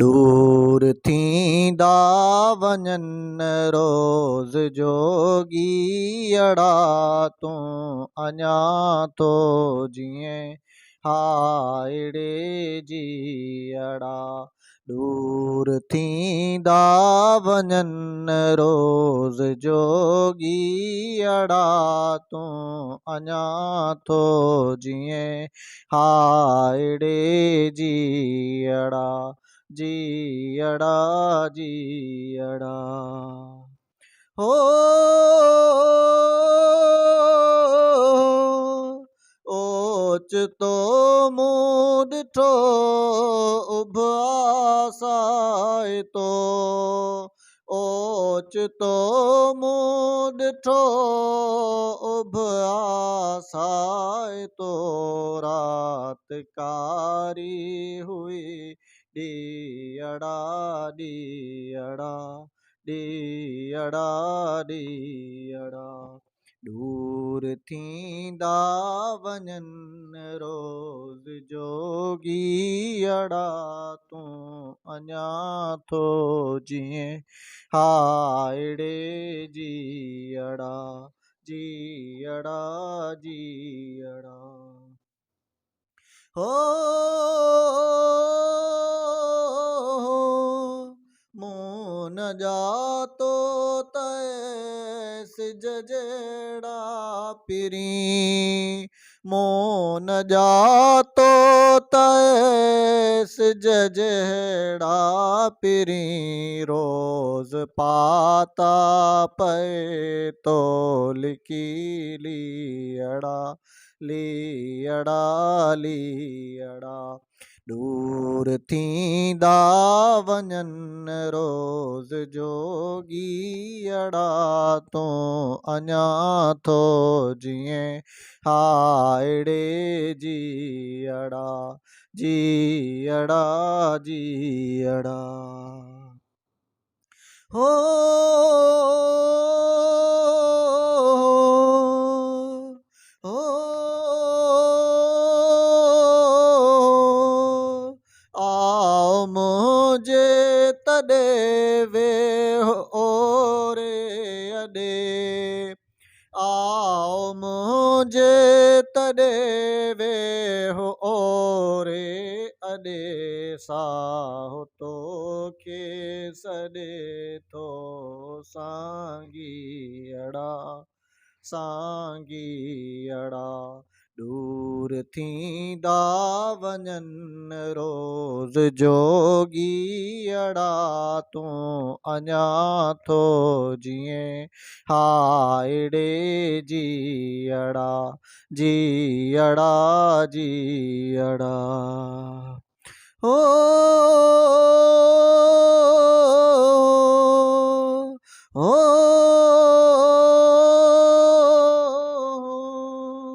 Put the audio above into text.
ॾूर थींदा वञन रोज़ जोॻीअड़ा तूं अञा थो जीअं हाइड़े जीअड़ा ॾूर थींदा वञन रोज़ जोॻीअड़ा तूं अञा थो जीअं हाइड़े जीअड़ा जीअड़ा जीअड़ा हो ओचितो मूं ॾिठो उभासाए तो ओचितो मूं ॾिठो उभासाए तो रात कारी हुई ॾीअड़ा ॾीअड़ा ॾीअड़ा ॾीअड़ा ॾूर थींदा वञन रोज़ जोॻीअड़ा तूं अञा थो जीअं हाइड़े जीअड़ा जीअड़ा जीअड़ा हो मूं न जातो सिज जहिड़ा पिरी मूं न जातो सिज जहिड़ा पिरी रोज़ पाता पए तो लिकी लीअड़ा लीअड़ा लीअड़ा ॾूर थींदा वञन रोज़ जोॻीअड़ा तूं अञा थो जीअं हाइड़े जीअड़ा जीअड़ा जीअड़ा हो आओ मुझे तॾे वेहो ओरे अॾे आओ मुझे तॾे वेहो ओरे अॾे साहो तोखे सॾे थो सांगीअड़ा सांगीअड़ा ॾूर थींदा वञन रोज़ जोॻीअड़ा तूं अञा थो जीअं हाइड़े जीअड़ा जीअड़ा जीअड़ा हो हो